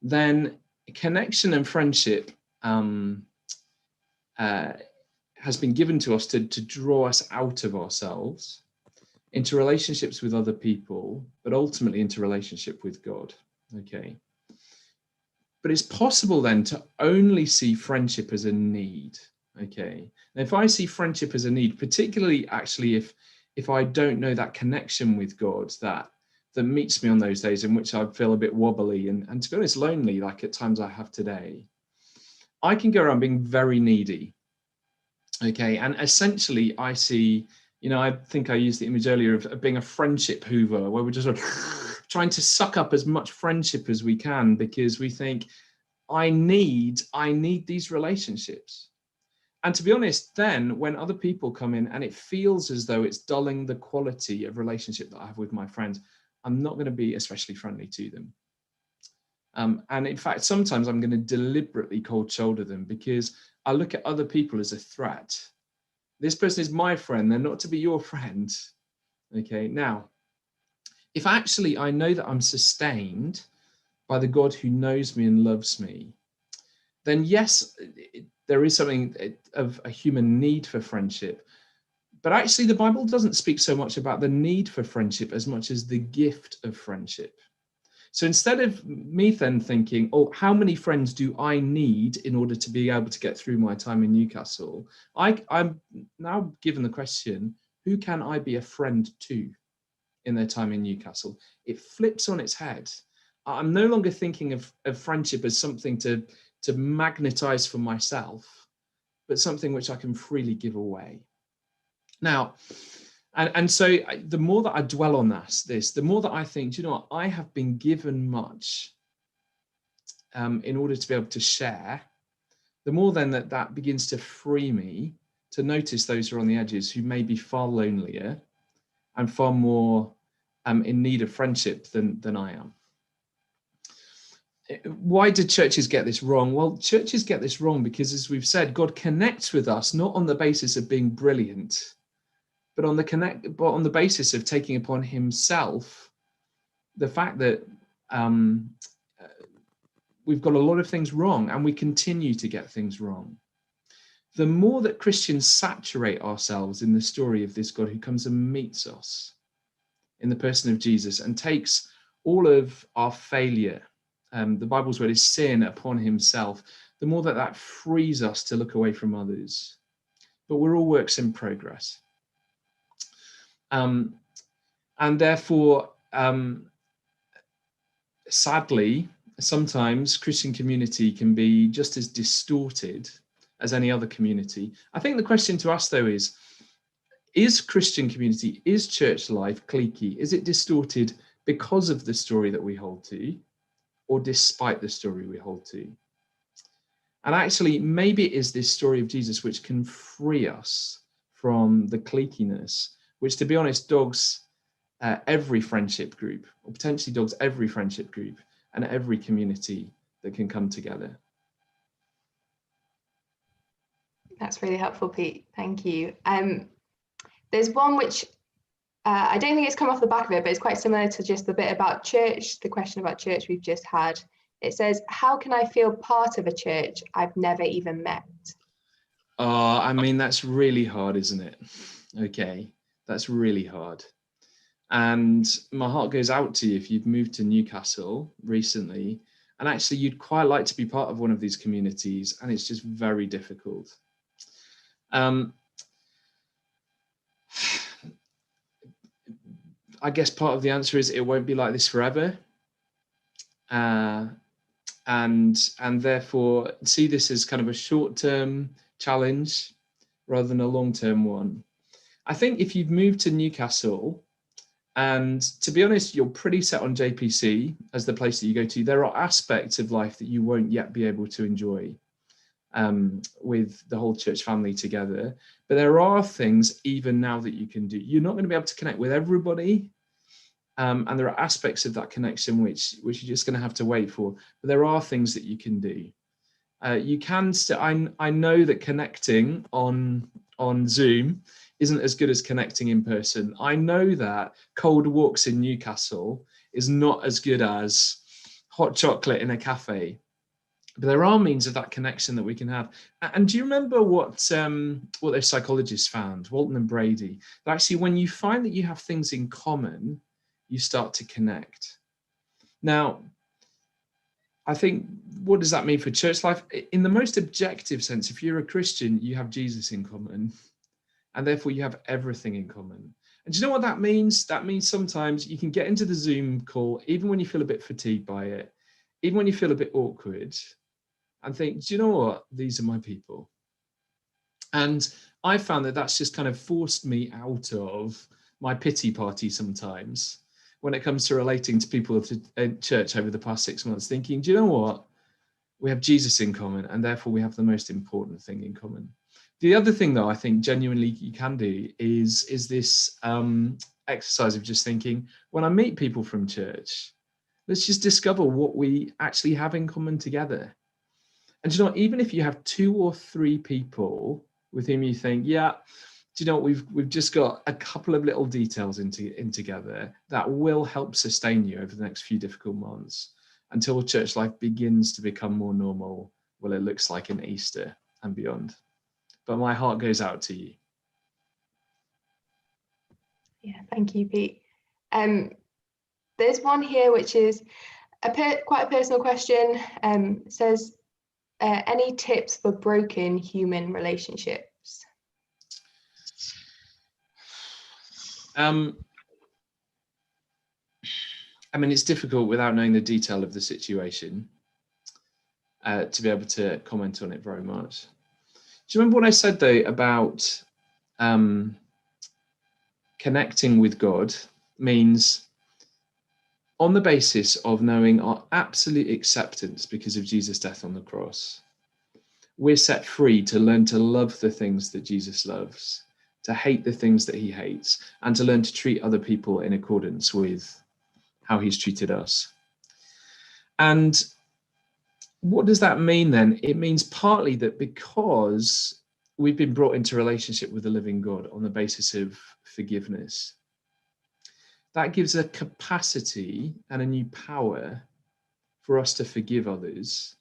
then connection and friendship has been given to us to draw us out of ourselves into relationships with other people, but ultimately into relationship with God. Okay. But it's possible then to only see friendship as a need. Okay. And if I see friendship as a need, particularly actually if I don't know that connection with God that meets me on those days in which I feel a bit wobbly and to be honest, lonely, like at times I have today, I can go around being very needy. Okay. And essentially I see, I think I used the image earlier of being a friendship hoover, where we're just sort of trying to suck up as much friendship as we can because we think, I need these relationships. And to be honest, then when other people come in and it feels as though it's dulling the quality of relationship that I have with my friends, I'm not going to be especially friendly to them. And in fact, sometimes I'm going to deliberately cold shoulder them because I look at other people as a threat. This person is my friend, they're not to be your friend. Okay, now, if actually I know that I'm sustained by the God who knows me and loves me, then yes, there is something of a human need for friendship. But actually, the Bible doesn't speak so much about the need for friendship as much as the gift of friendship. So instead of me then thinking, oh, how many friends do I need in order to be able to get through my time in Newcastle? I'm now given the question, who can I be a friend to in their time in Newcastle? It flips on its head. I'm no longer thinking of friendship as something to magnetize for myself, but something which I can freely give away. Now, and so the more that I dwell on the more that I think, you know what, I have been given much in order to be able to share, the more then that begins to free me to notice those who are on the edges who may be far lonelier and far more in need of friendship than I am. Why did churches get this wrong? Well, churches get this wrong because, as we've said, God connects with us not on the basis of being brilliant, but on the basis of taking upon himself the fact that we've got a lot of things wrong and we continue to get things wrong. The more that Christians saturate ourselves in the story of this God who comes and meets us in the person of Jesus and takes all of our failure, the Bible's word is sin, upon himself, the more that frees us to look away from others. But we're all works in progress. And therefore, sadly, sometimes Christian community can be just as distorted as any other community. I think the question to ask, though, is Christian community, is church life cliquey? Is it distorted because of the story that we hold to, or despite the story we hold to? And actually, maybe it is this story of Jesus which can free us from the cliquiness, which, to be honest, dogs every friendship group, or potentially dogs every friendship group and every community that can come together. That's really helpful, Pete. Thank you. There's one which I don't think it's come off the back of it, but it's quite similar to just the bit about church, the question about church we've just had. It says, how can I feel part of a church I've never even met? I mean, that's really hard, isn't it? Okay, that's really hard. And my heart goes out to you if you've moved to Newcastle recently, and actually you'd quite like to be part of one of these communities, and it's just very difficult. I guess part of the answer is it won't be like this forever. And therefore see this as kind of a short-term challenge rather than a long-term one. I think if you've moved to Newcastle, and to be honest, you're pretty set on JPC as the place that you go to, there are aspects of life that you won't yet be able to enjoy with the whole church family together. But there are things even now that you can do. You're not going to be able to connect with everybody. And there are aspects of that connection which you're just going to have to wait for. But there are things that you can do. You can still, I know that connecting on Zoom isn't as good as connecting in person. I know that cold walks in Newcastle is not as good as hot chocolate in a cafe. But there are means of that connection that we can have. And do you remember what those psychologists found, Walton and Brady? That actually, when you find that you have things in common, you start to connect. Now, I think, what does that mean for church life? In the most objective sense, if you're a Christian, you have Jesus in common, and therefore you have everything in common. And do you know what that means? That means sometimes you can get into the Zoom call, even when you feel a bit fatigued by it, even when you feel a bit awkward, and think, do you know what? These are my people. And I found that that's just kind of forced me out of my pity party sometimes when it comes to relating to people at church over the past 6 months, thinking, do you know what? We have Jesus in common, and therefore we have the most important thing in common. The other thing, though, I think genuinely you can do is this exercise of just thinking, when I meet people from church, let's just discover what we actually have in common together. And you know, even if you have 2 or 3 people with whom you think, yeah, do you know, we've just got a couple of little details in together that will help sustain you over the next few difficult months until church life begins to become more normal, well, it looks like in Easter and beyond. But my heart goes out to you. Yeah, thank you, Pete. There's one here which is, Quite a personal question. Says, any tips for broken human relationships? I mean, it's difficult without knowing the detail of the situation to be able to comment on it very much. Do you remember what I said though about connecting with God means on the basis of knowing our absolute acceptance because of Jesus' death on the cross, we're set free to learn to love the things that Jesus loves, to hate the things that he hates, and to learn to treat other people in accordance with how he's treated us. And what does that mean then? It means partly that because we've been brought into relationship with the living God on the basis of forgiveness, that gives a capacity and a new power for us to forgive others,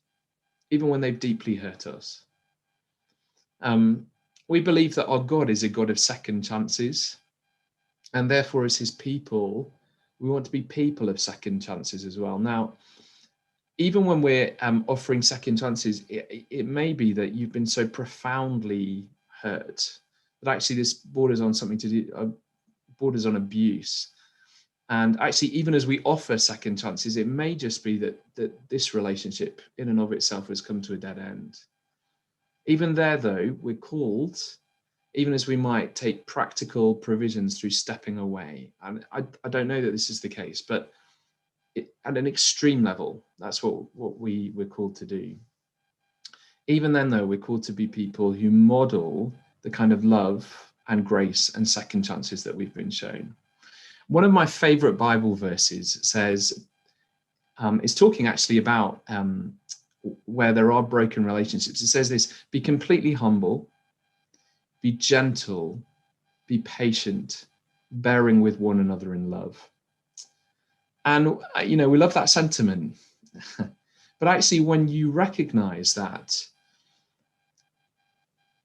even when they've deeply hurt us. We believe that our God is a God of second chances, and therefore as his people, we want to be people of second chances as well. Now, even when we're offering second chances, it may be that you've been so profoundly hurt that actually this borders on something to do, borders on abuse. And actually, even as we offer second chances, it may just be that this relationship in and of itself has come to a dead end. Even there, though, we're called, even as we might take practical provisions through stepping away. And I don't know that this is the case, but at an extreme level, that's what we're called to do. Even then, though, we're called to be people who model the kind of love and grace and second chances that we've been shown. One of my favorite Bible verses says, it's talking actually about where there are broken relationships. It says this: be completely humble, be gentle, be patient, bearing with one another in love. And, we love that sentiment. But actually, when you recognize that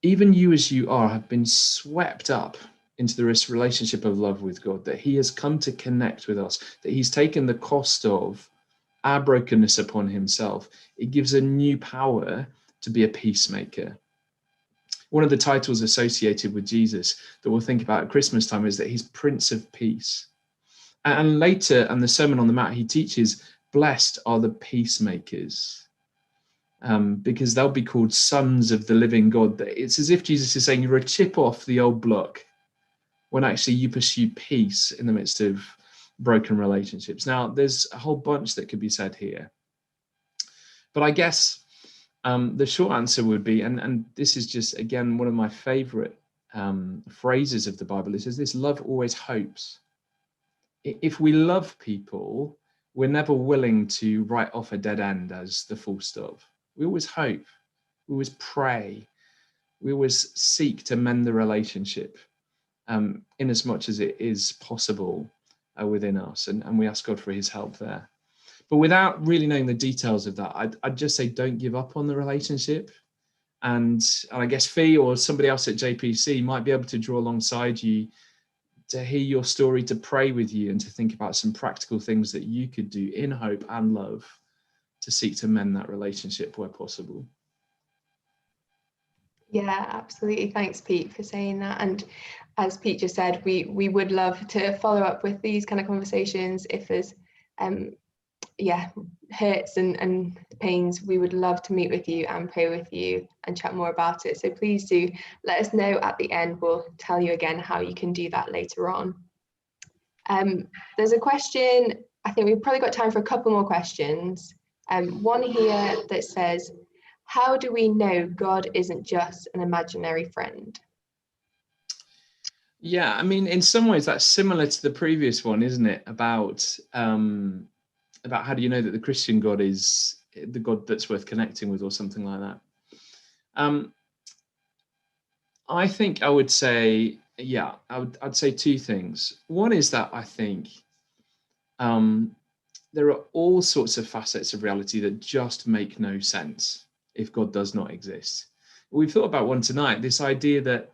even you as you are have been swept up into this relationship of love with God, that he has come to connect with us, that he's taken the cost of our brokenness upon himself, it gives a new power to be a peacemaker. One of the titles associated with Jesus that we'll think about at Christmas time is that he's Prince of Peace. And later in the Sermon on the Mount, he teaches, blessed are the peacemakers, because they'll be called sons of the living God. It's as if Jesus is saying you're a chip off the old block when actually you pursue peace in the midst of broken relationships. Now, there's a whole bunch that could be said here. But I guess the short answer would be, and this is just, again, one of my favorite phrases of the Bible, it says this: love always hopes. If we love people, we're never willing to write off a dead end as the full stop. We always hope, we always pray, we always seek to mend the relationship in as much as it is possible within us, and we ask God for his help there. But without really knowing the details of that, I'd just say don't give up on the relationship. And I guess Fee or somebody else at JPC might be able to draw alongside you to hear your story, to pray with you, and to think about some practical things that you could do in hope and love to seek to mend that relationship where possible. Yeah, absolutely. Thanks, Pete, for saying that. And as Pete just said, we would love to follow up with these kind of conversations. If there's hurts and pains, we would love to meet with you and pray with you and chat more about it. So please do let us know at the end. We'll tell you again how you can do that later on. There's a question, I think we've probably got time for a couple more questions. One here that says, how do we know God isn't just an imaginary friend? Yeah, I mean, in some ways that's similar to the previous one, isn't it? About how do you know that the Christian God is the God that's worth connecting with, or something like that. I think I would say, I'd say two things. One is that I think there are all sorts of facets of reality that just make no sense if God does not exist. We've thought about one tonight, this idea that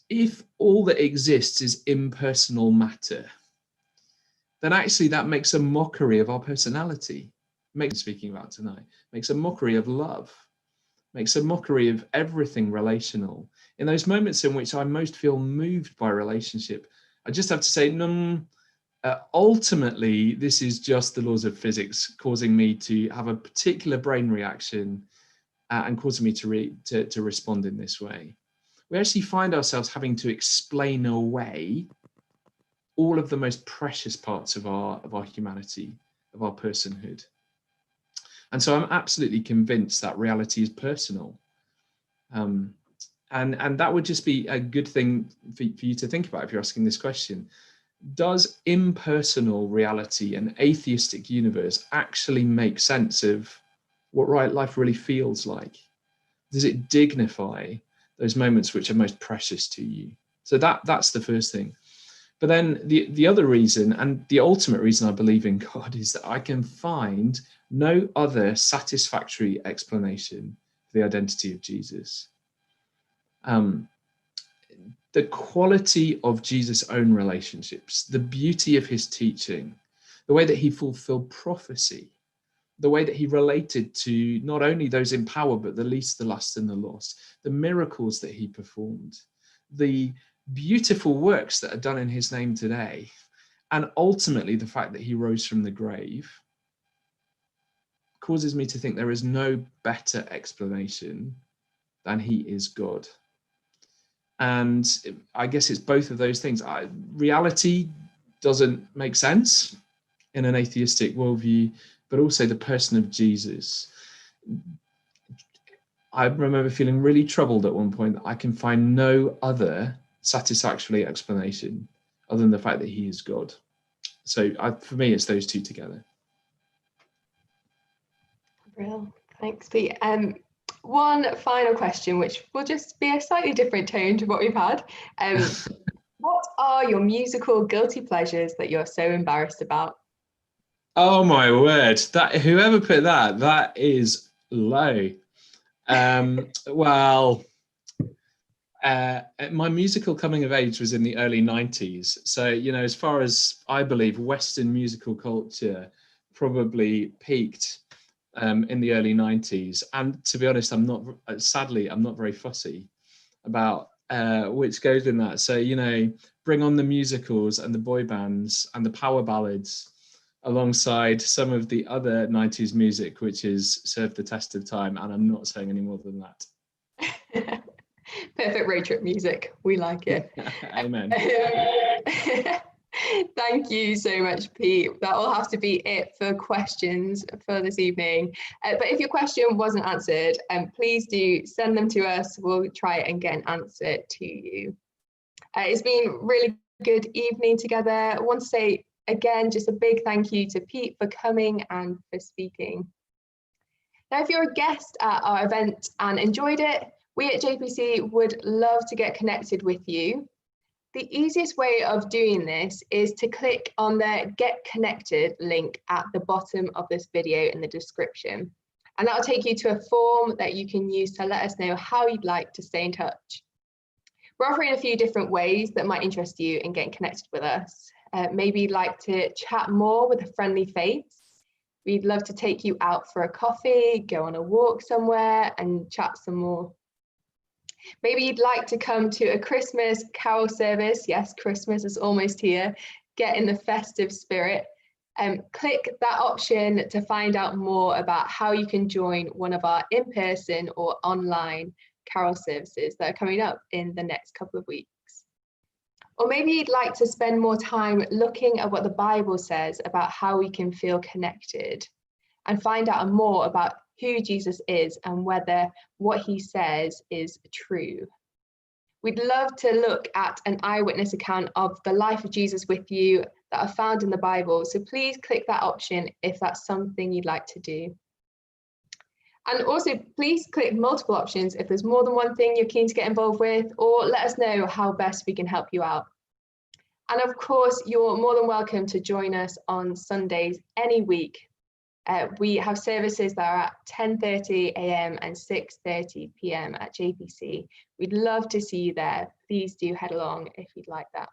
if all that exists is impersonal matter, then actually that makes a mockery of our personality. Speaking about tonight, makes a mockery of love, makes a mockery of everything relational. In those moments in which I most feel moved by relationship, I just have to say, ultimately, this is just the laws of physics causing me to have a particular brain reaction and causing me to respond in this way. We actually find ourselves having to explain away all of the most precious parts of our humanity, of our personhood. And so I'm absolutely convinced that reality is personal. And that would just be a good thing for you to think about if you're asking this question. Does impersonal reality, an atheistic universe, actually make sense of what life really feels like? Does it dignify those moments which are most precious to you? So that's the first thing. But then the other reason, and the ultimate reason I believe in God, is that I can find no other satisfactory explanation for the identity of Jesus. The quality of Jesus' own relationships, the beauty of his teaching, the way that he fulfilled prophecy, the way that he related to not only those in power, but the least, the last, and the lost, the miracles that he performed, the beautiful works that are done in his name today, and ultimately the fact that he rose from the grave, causes me to think there is no better explanation than he is God. And I guess it's both of those things. Reality doesn't make sense in an atheistic worldview, but also the person of Jesus. I remember feeling really troubled at one point that I can find no other satisfactory explanation other than the fact that he is God. So for me, it's those two together. Brilliant. Thanks, Pete. One final question, which will just be a slightly different tone to what we've had. What are your musical guilty pleasures that you're so embarrassed about? Oh my word! That whoever put that is low. Well, my musical coming of age was in the early 90s. So, as far as I believe, Western musical culture probably peaked in the early 90s. And to be honest, sadly, I'm not very fussy about which goes in that. So, bring on the musicals and the boy bands and the power ballads alongside some of the other 90s music, which has served the test of time. And I'm not saying any more than that. Perfect road trip music. We like it. Amen. Thank you so much, Pete. That will have to be it for questions for this evening. But if your question wasn't answered, please do send them to us. We'll try and get an answer to you. It's been really good evening together. I want to say again, just a big thank you to Pete for coming and for speaking. Now, if you're a guest at our event and enjoyed it, we at JPC would love to get connected with you. The easiest way of doing this is to click on the Get Connected link at the bottom of this video in the description. And that'll take you to a form that you can use to let us know how you'd like to stay in touch. We're offering a few different ways that might interest you in getting connected with us. Maybe you'd like to chat more with a friendly face. We'd love to take you out for a coffee, go on a walk somewhere and chat some more. Maybe you'd like to come to a Christmas carol service. Yes, Christmas is almost here. Get in the festive spirit. Click that option to find out more about how you can join one of our in-person or online carol services that are coming up in the next couple of weeks. Or maybe you'd like to spend more time looking at what the Bible says about how we can feel connected and find out more about who Jesus is and whether what he says is true. We'd love to look at an eyewitness account of the life of Jesus with you that are found in the Bible. So please click that option if that's something you'd like to do. And also, please click multiple options if there's more than one thing you're keen to get involved with, or let us know how best we can help you out. And of course, you're more than welcome to join us on Sundays any week. We have services that are at 10:30 a.m. and 6:30 p.m. at JPC. We'd love to see you there. Please do head along if you'd like that.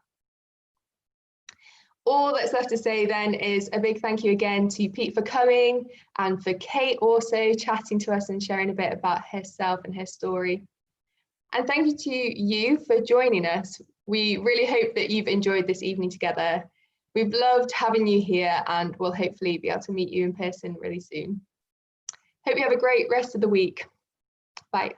all that's left to say then is a big thank you again to Pete for coming, and for Kate also chatting to us and sharing a bit about herself and her story. And thank you to you for joining us. We really hope that you've enjoyed this evening together. We've loved having you here, and we'll hopefully be able to meet you in person really soon. Hope you have a great rest of the week. Bye.